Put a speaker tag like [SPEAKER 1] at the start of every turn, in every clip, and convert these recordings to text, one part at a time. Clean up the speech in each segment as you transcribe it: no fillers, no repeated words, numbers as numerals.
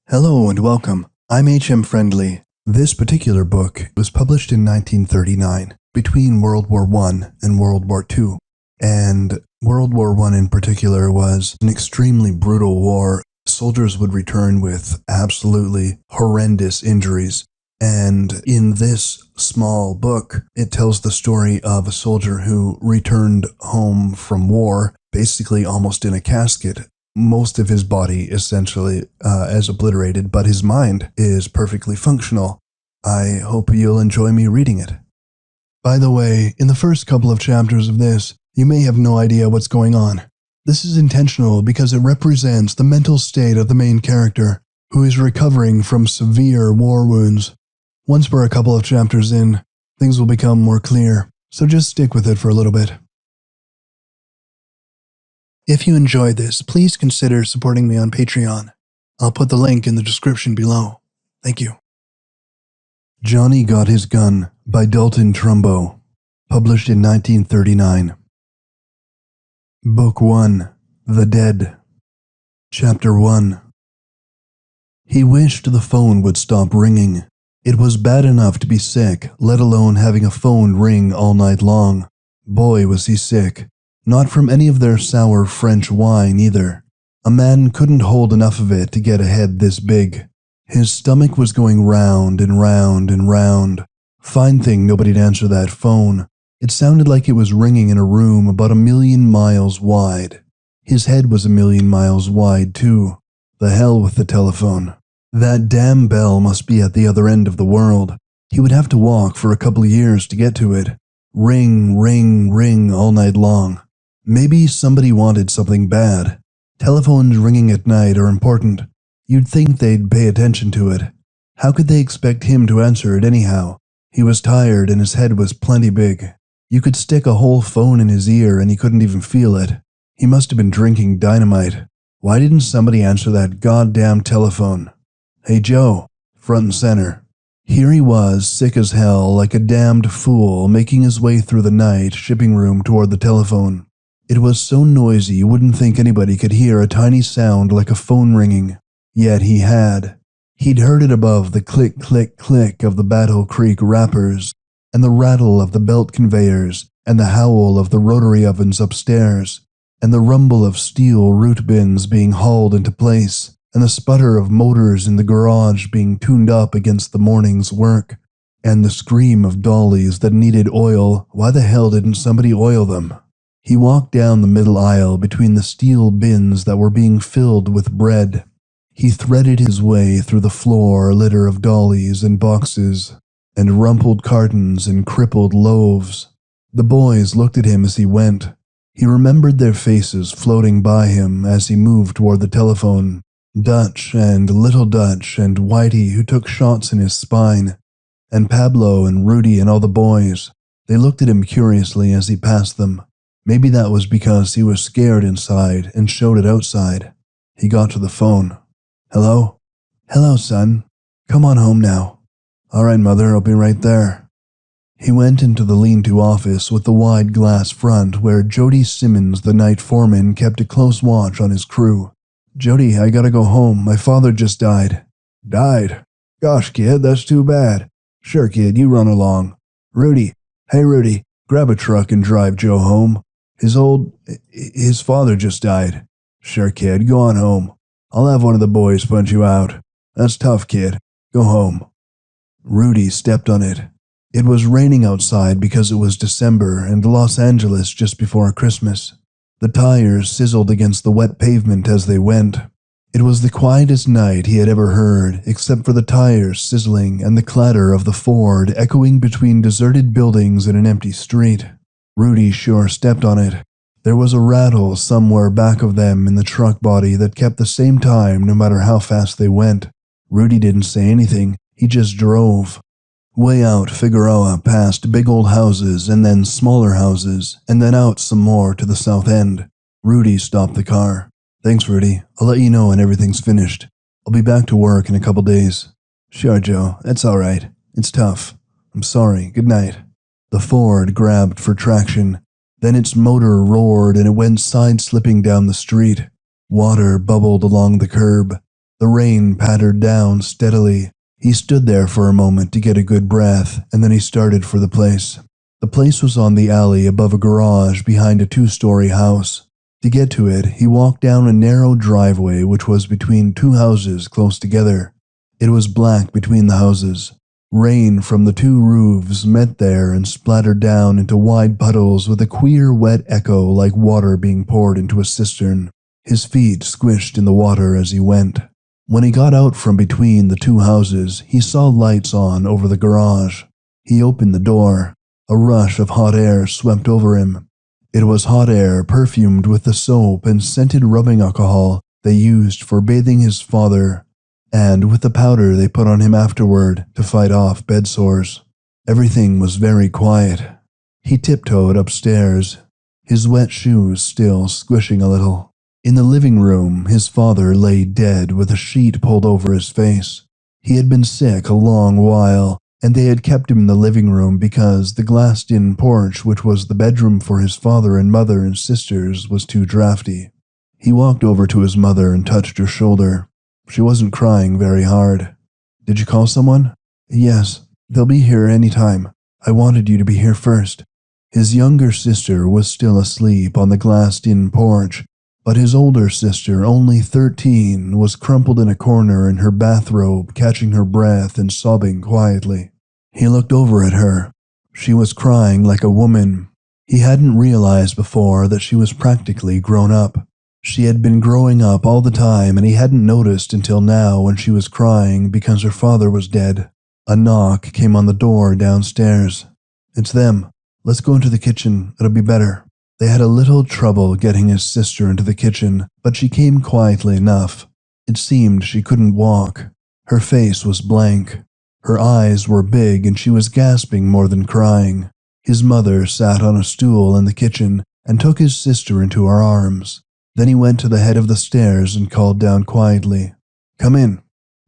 [SPEAKER 1] Hello and welcome. I'm HM Friendly. This particular book was published in 1939 between World War I and World War II. And World War I in particular was an extremely brutal war. Soldiers would return with absolutely horrendous injuries. And in this small book, it tells the story of a soldier who returned home from war, basically almost in a casket. Most of his body essentially is obliterated, but his mind is perfectly functional. I hope you'll enjoy me reading it. By the way, in the first couple of chapters of this, you may have no idea what's going on. This is intentional because it represents the mental state of the main character, who is recovering from severe war wounds. Once we're a couple of chapters in, things will become more clear, so just stick with it for a little bit. If you enjoyed this, please consider supporting me on Patreon. I'll put the link in the description below. Thank you. Johnny Got His Gun by Dalton Trumbo, published in 1939. Book 1, The Dead. Chapter 1. He wished the phone would stop ringing. It was bad enough to be sick, let alone having a phone ring all night long. Boy, was he sick. Not from any of their sour French wine either. A man couldn't hold enough of it to get a head this big. His stomach was going round and round and round. Fine thing nobody'd answer that phone. It sounded like it was ringing in a room about 1,000,000 miles wide. His head was 1,000,000 miles wide too. The hell with the telephone. That damn bell must be at the other end of the world. He would have to walk for a couple of years to get to it. Ring, ring, ring all night long. Maybe somebody wanted something bad. Telephones ringing at night are important. You'd think they'd pay attention to it. How could they expect him to answer it anyhow? He was tired and his head was plenty big. You could stick a whole phone in his ear and he couldn't even feel it. He must have been drinking dynamite. Why didn't somebody answer that goddamn telephone? Hey Joe, front and center. Here he was, sick as hell, like a damned fool, making his way through the night shipping room toward the telephone. It was so noisy you wouldn't think anybody could hear a tiny sound like a phone ringing. Yet he had. He'd heard it above the click, click, click of the Battle Creek wrappers, and the rattle of the belt conveyors, and the howl of the rotary ovens upstairs, and the rumble of steel root bins being hauled into place, and the sputter of motors in the garage being tuned up against the morning's work, and the scream of dollies that needed oil. Why the hell didn't somebody oil them? He walked down the middle aisle between the steel bins that were being filled with bread. He threaded his way through the floor litter of dollies and boxes, and rumpled cartons and crippled loaves. The boys looked at him as he went. He remembered their faces floating by him as he moved toward the telephone. Dutch and Little Dutch and Whitey, who took shots in his spine, and Pablo and Rudy and all the boys. They looked at him curiously as he passed them. Maybe that was because he was scared inside and showed it outside. He got to the phone. Hello? Hello, son. Come on home now. All right, Mother, I'll be right there. He went into the lean-to office with the wide glass front where Jody Simmons, the night foreman, kept a close watch on his crew. Jody, I gotta go home. My father just died. Died? Gosh, kid, that's too bad. Sure, kid, you run along. Rudy. Hey, Rudy, grab a truck and drive Joe home. His father just died. Sure, kid, go on home. I'll have one of the boys punch you out. That's tough, kid. Go home. Rudy stepped on it. It was raining outside because it was December and Los Angeles just before Christmas. The tires sizzled against the wet pavement as they went. It was the quietest night he had ever heard, except for the tires sizzling and the clatter of the Ford echoing between deserted buildings in an empty street. Rudy sure stepped on it. There was a rattle somewhere back of them in the truck body that kept the same time no matter how fast they went. Rudy didn't say anything, he just drove. Way out Figueroa past big old houses and then smaller houses, and then out some more to the south end. Rudy stopped the car. Thanks, Rudy. I'll let you know when everything's finished. I'll be back to work in a couple days. Sure, Joe. That's all right. It's tough. I'm sorry. Good night. The Ford grabbed for traction. Then its motor roared and it went side-slipping down the street. Water bubbled along the curb. The rain pattered down steadily. He stood there for a moment to get a good breath, and then he started for the place. The place was on the alley above a garage behind a 2-story house. To get to it, he walked down a narrow driveway which was between 2 houses close together. It was black between the houses. Rain from the 2 roofs met there and splattered down into wide puddles with a queer wet echo like water being poured into a cistern. His feet squished in the water as he went. When he got out from between the 2 houses, he saw lights on over the garage. He opened the door. A rush of hot air swept over him. It was hot air perfumed with the soap and scented rubbing alcohol they used for bathing his father, and with the powder they put on him afterward to fight off bed sores. Everything was very quiet. He tiptoed upstairs, his wet shoes still squishing a little. In the living room, his father lay dead with a sheet pulled over his face. He had been sick a long while, and they had kept him in the living room because the glassed-in porch, which was the bedroom for his father and mother and sisters, was too drafty. He walked over to his mother and touched her shoulder. She wasn't crying very hard. "Did you call someone?" "Yes, they'll be here any time. I wanted you to be here first." His younger sister was still asleep on the glassed-in porch, but his older sister, only 13, was crumpled in a corner in her bathrobe, catching her breath and sobbing quietly. He looked over at her. She was crying like a woman. He hadn't realized before that she was practically grown up. She had been growing up all the time, and he hadn't noticed until now when she was crying because her father was dead. A knock came on the door downstairs. "It's them. Let's go into the kitchen. It'll be better." They had a little trouble getting his sister into the kitchen, but she came quietly enough. It seemed she couldn't walk. Her face was blank. Her eyes were big and she was gasping more than crying. His mother sat on a stool in the kitchen and took his sister into her arms. Then he went to the head of the stairs and called down quietly, "Come in."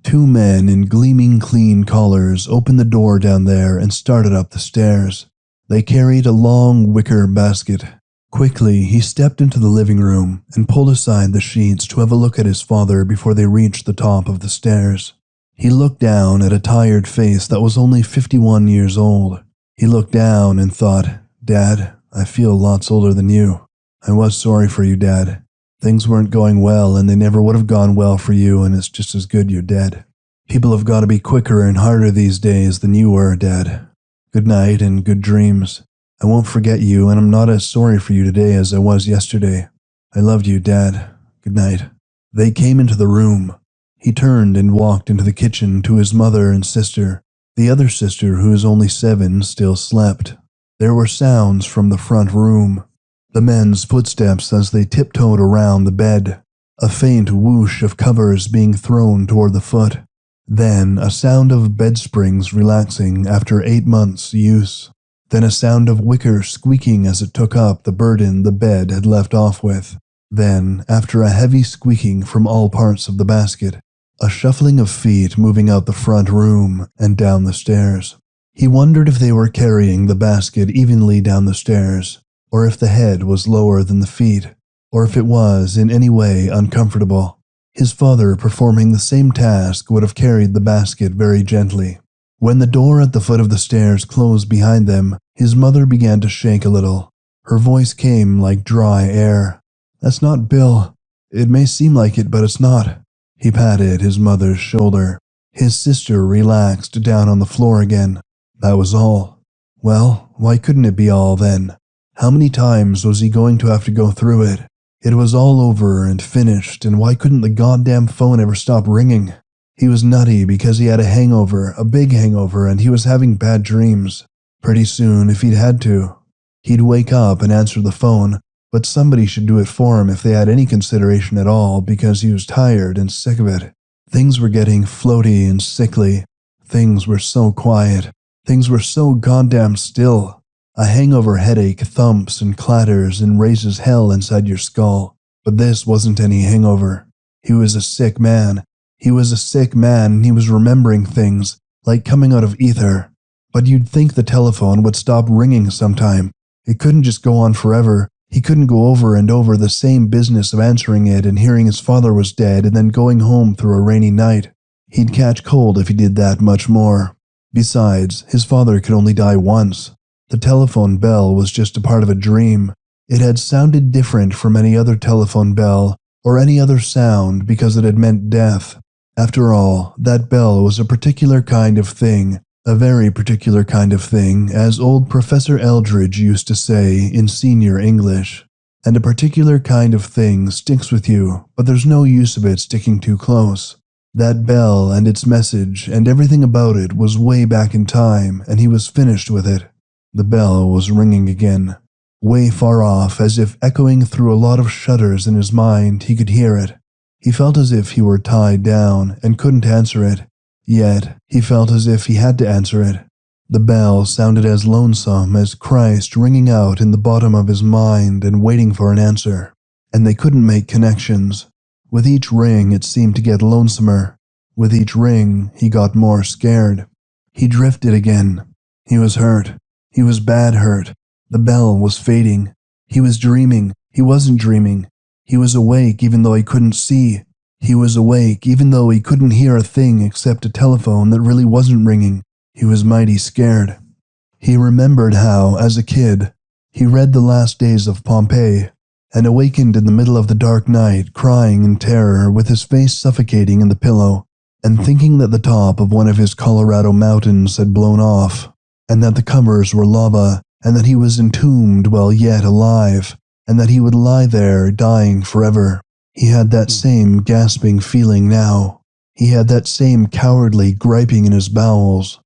[SPEAKER 1] 2 men in gleaming clean collars opened the door down there and started up the stairs. They carried a long wicker basket. Quickly, he stepped into the living room and pulled aside the sheets to have a look at his father before they reached the top of the stairs. He looked down at a tired face that was only 51 years old. He looked down and thought, "Dad, I feel lots older than you. I was sorry for you, Dad. Things weren't going well and they never would have gone well for you, and it's just as good you're dead. People have got to be quicker and harder these days than you were, Dad. Good night and good dreams. I won't forget you, and I'm not as sorry for you today as I was yesterday. I loved you, Dad. Good night." They came into the room. He turned and walked into the kitchen to his mother and sister. The other sister, who was only 7, still slept. There were sounds from the front room. The men's footsteps as they tiptoed around the bed. A faint whoosh of covers being thrown toward the foot. Then a sound of bed springs relaxing after 8 months' use. Then a sound of wicker squeaking as it took up the burden the bed had left off with. Then, after a heavy squeaking from all parts of the basket, a shuffling of feet moving out the front room and down the stairs. He wondered if they were carrying the basket evenly down the stairs, or if the head was lower than the feet, or if it was in any way uncomfortable. His father, performing the same task, would have carried the basket very gently. When the door at the foot of the stairs closed behind them, his mother began to shake a little. Her voice came like dry air. "That's not Bill. It may seem like it, but it's not." He patted his mother's shoulder. His sister relaxed down on the floor again. That was all. Well, why couldn't it be all then? How many times was he going to have to go through it? It was all over and finished, and why couldn't the goddamn phone ever stop ringing? He was nutty because he had a hangover, a big hangover, and he was having bad dreams. Pretty soon, if he'd had to, he'd wake up and answer the phone, but somebody should do it for him if they had any consideration at all, because he was tired and sick of it. Things were getting floaty and sickly. Things were so quiet. Things were so goddamn still. A hangover headache thumps and clatters and raises hell inside your skull. But this wasn't any hangover. He was a sick man. He was a sick man, and he was remembering things, like coming out of ether. But you'd think the telephone would stop ringing sometime. It couldn't just go on forever. He couldn't go over and over the same business of answering it and hearing his father was dead and then going home through a rainy night. He'd catch cold if he did that much more. Besides, his father could only die once. The telephone bell was just a part of a dream. It had sounded different from any other telephone bell or any other sound because it had meant death. After all, that bell was a particular kind of thing, a very particular kind of thing, as old Professor Eldridge used to say in senior English. And a particular kind of thing sticks with you, but there's no use of it sticking too close. That bell and its message and everything about it was way back in time, and he was finished with it. The bell was ringing again. Way far off, as if echoing through a lot of shutters in his mind, he could hear it. He felt as if he were tied down and couldn't answer it. Yet, he felt as if he had to answer it. The bell sounded as lonesome as Christ ringing out in the bottom of his mind and waiting for an answer. And they couldn't make connections. With each ring, it seemed to get lonesomer. With each ring, he got more scared. He drifted again. He was hurt. He was bad hurt. The bell was fading. He was dreaming. He wasn't dreaming. He was awake even though he couldn't see. He was awake even though he couldn't hear a thing except a telephone that really wasn't ringing. He was mighty scared. He remembered how, as a kid, he read The Last Days of Pompeii and awakened in the middle of the dark night, crying in terror with his face suffocating in the pillow, and thinking that the top of one of his Colorado mountains had blown off, and that the covers were lava, and that he was entombed while yet alive, and that he would lie there dying forever. He had that same gasping feeling now. He had that same cowardly griping in his bowels.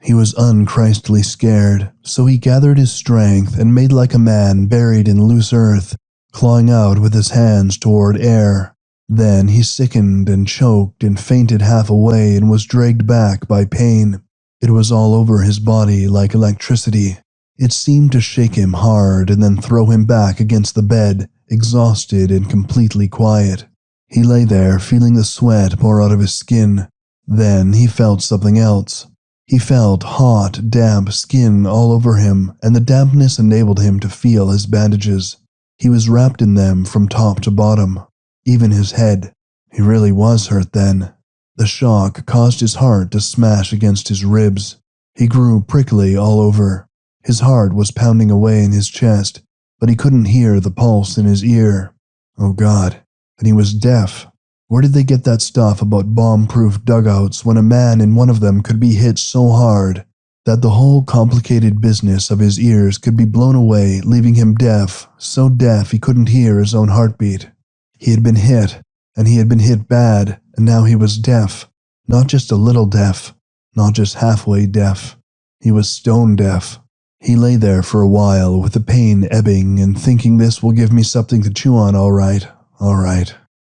[SPEAKER 1] He was unchristly scared, so he gathered his strength and made like a man buried in loose earth, clawing out with his hands toward air. Then he sickened and choked and fainted half away and was dragged back by pain. It was all over his body like electricity. It seemed to shake him hard and then throw him back against the bed, exhausted and completely quiet. He lay there feeling the sweat pour out of his skin. Then he felt something else. He felt hot, damp skin all over him, and the dampness enabled him to feel his bandages. He was wrapped in them from top to bottom, even his head. He really was hurt then. The shock caused his heart to smash against his ribs. He grew prickly all over. His heart was pounding away in his chest, but he couldn't hear the pulse in his ear. Oh God, and he was deaf. Where did they get that stuff about bomb-proof dugouts when a man in one of them could be hit so hard that the whole complicated business of his ears could be blown away, leaving him deaf, so deaf he couldn't hear his own heartbeat? He had been hit, and he had been hit bad, and now he was deaf. Not just a little deaf, not just halfway deaf. He was stone deaf. He lay there for a while with the pain ebbing and thinking, this will give me something to chew on, all right.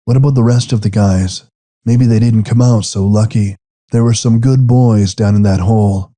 [SPEAKER 1] What about the rest of the guys? Maybe they didn't come out so lucky. There were some good boys down in that hole.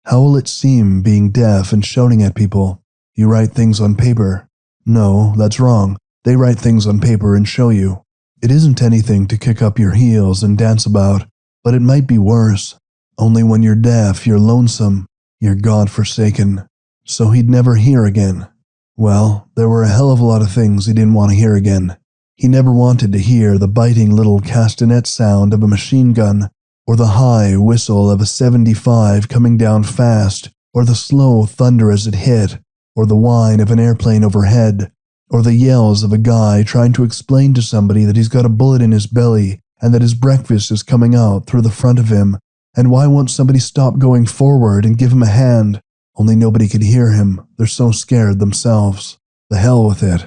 [SPEAKER 1] How will it seem being deaf and shouting at people? You write things on paper. No, that's wrong. They write things on paper and show you. It isn't anything to kick up your heels and dance about, but it might be worse. Only when you're deaf, you're lonesome, you're God-forsaken. So he'd never hear again. Well, there were a hell of a lot of things he didn't want to hear again. He never wanted to hear the biting little castanet sound of a machine gun, or the high whistle of a 75 coming down fast, or the slow thunder as it hit, or the whine of an airplane overhead, or the yells of a guy trying to explain to somebody that he's got a bullet in his belly and that his breakfast is coming out through the front of him, and why won't somebody stop going forward and give him a hand? Only nobody could hear him. They're so scared themselves. The hell with it.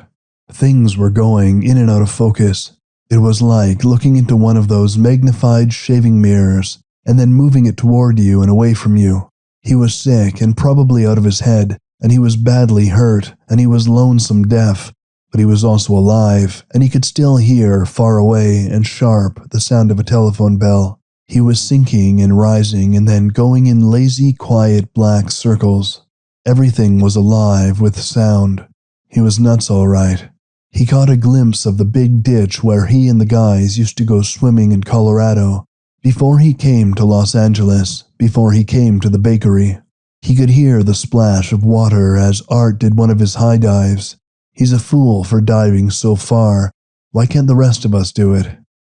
[SPEAKER 1] Things were going in and out of focus. It was like looking into one of those magnified shaving mirrors and then moving it toward you and away from you. He was sick and probably out of his head, and he was badly hurt, and he was lonesome deaf, but he was also alive, and he could still hear, far away and sharp, the sound of a telephone bell. He was sinking and rising and then going in lazy, quiet black circles. Everything was alive with sound. He was nuts all right. He caught a glimpse of the big ditch where he and the guys used to go swimming in Colorado, before he came to Los Angeles, before he came to the bakery. He could hear the splash of water as Art did one of his high dives. He's a fool for diving so far. Why can't the rest of us do it?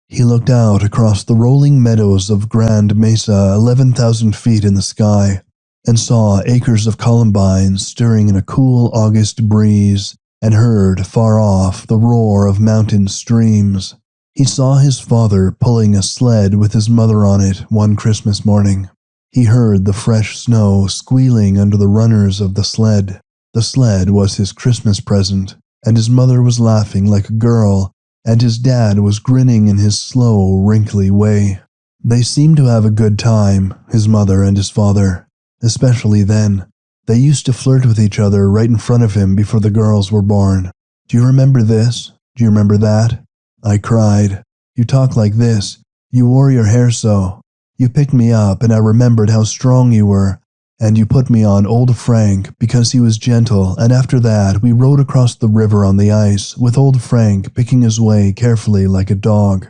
[SPEAKER 1] He looked out across the rolling meadows of Grand Mesa, 11,000 feet in the sky, and saw acres of columbines stirring in a cool August breeze, and heard, far off, the roar of mountain streams. He saw his father pulling a sled with his mother on it one Christmas morning. He heard the fresh snow squealing under the runners of the sled. The sled was his Christmas present, and his mother was laughing like a girl, and his dad was grinning in his slow, wrinkly way. They seemed to have a good time, his mother and his father, especially then. They used to flirt with each other right in front of him before the girls were born. Do you remember this? Do you remember that? I cried. You talk like this. You wore your hair so. You picked me up and I remembered how strong you were. And you put me on Old Frank because he was gentle, and after that we rode across the river on the ice with Old Frank picking his way carefully like a dog.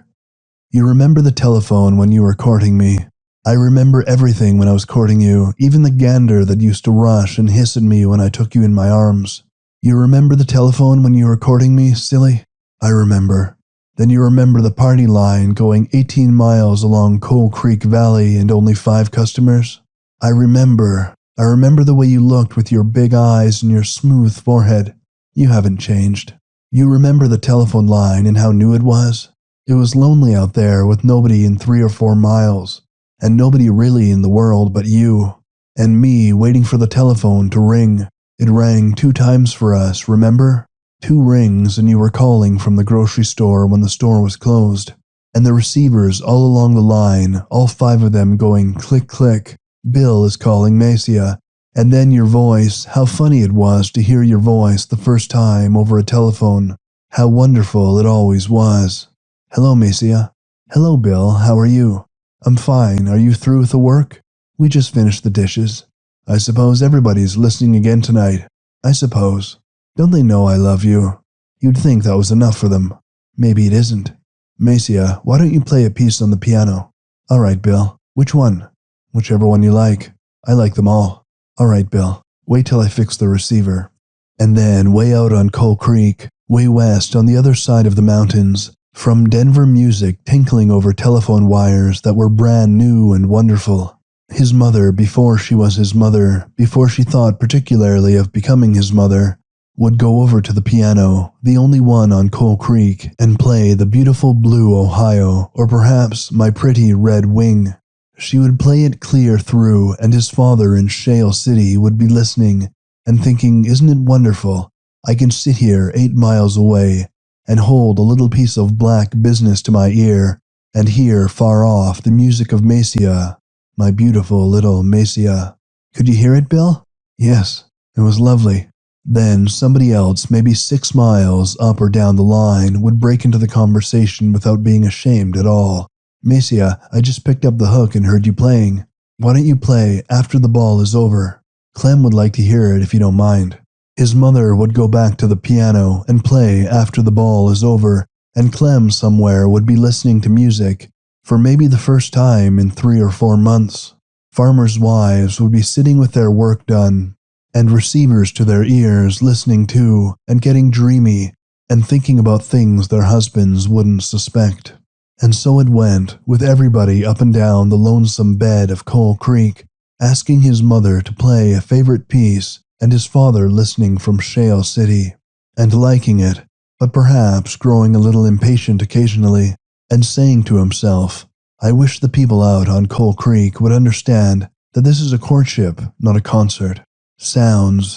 [SPEAKER 1] You remember the telephone when you were courting me. I remember everything when I was courting you, even the gander that used to rush and hiss at me when I took you in my arms. You remember the telephone when you were courting me, silly? I remember. Then you remember the party line going 18 miles along Coal Creek Valley and only 5 customers? I remember the way you looked with your big eyes and your smooth forehead. You haven't changed. You remember the telephone line and how new it was? It was lonely out there with nobody in 3 or 4 miles, and nobody really in the world but you, and me waiting for the telephone to ring. It rang 2 times for us, remember? 2 rings, and you were calling from the grocery store when the store was closed, and the receivers all along the line, all 5 of them going click click. Bill is calling Macia, and then your voice, how funny it was to hear your voice the first time over a telephone. How wonderful it always was. Hello, Macia. Hello, Bill, how are you? I'm fine, are you through with the work? We just finished the dishes. I suppose everybody's listening again tonight. I suppose. Don't they know I love you? You'd think that was enough for them. Maybe it isn't. Macia, why don't you play a piece on the piano? All right, Bill. Which one? Whichever one you like. I like them all. All right, Bill. Wait till I fix the receiver. And then, way out on Coal Creek, way west on the other side of the mountains, from Denver music tinkling over telephone wires that were brand new and wonderful. His mother, before she was his mother, before she thought particularly of becoming his mother, would go over to the piano, the only one on Coal Creek, and play the beautiful Blue Ohio, or perhaps My Pretty Red Wing. She would play it clear through, and his father in Shale City would be listening and thinking, isn't it wonderful? I can sit here 8 miles away and hold a little piece of black business to my ear and hear far off the music of Macia, my beautiful little Macia. Could you hear it, Bill? Yes, it was lovely. Then somebody else, maybe 6 miles up or down the line, would break into the conversation without being ashamed at all. Macia, I just picked up the hook and heard you playing. Why don't you play After the Ball is Over? Clem would like to hear it if you don't mind. His mother would go back to the piano and play After the Ball is Over, and Clem somewhere would be listening to music for maybe the first time in 3 or 4 months. Farmers' wives would be sitting with their work done, and receivers to their ears listening to and getting dreamy and thinking about things their husbands wouldn't suspect. And so it went, with everybody up and down the lonesome bed of Coal Creek, asking his mother to play a favorite piece, and his father listening from Shale City, and liking it, but perhaps growing a little impatient occasionally, and saying to himself, I wish the people out on Coal Creek would understand that this is a courtship, not a concert. Sounds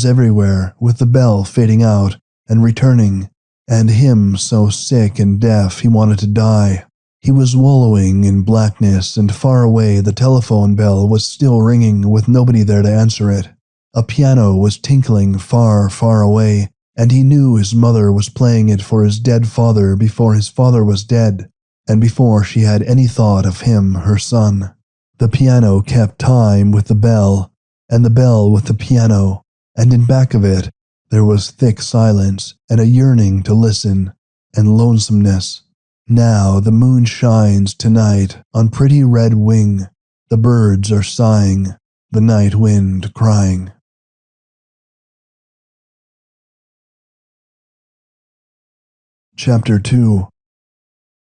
[SPEAKER 1] everywhere, with the bell fading out and returning, and him so sick and deaf he wanted to die. He was wallowing in blackness, and far away the telephone bell was still ringing with nobody there to answer it. A piano was tinkling far, far away, and he knew his mother was playing it for his dead father before his father was dead, and before she had any thought of him, her son. The piano kept time with the bell, and the bell with the piano, and in back of it, there was thick silence and a yearning to listen, and lonesomeness. Now the moon shines tonight on Pretty Red Wing. The birds are sighing, the night wind crying. Chapter 2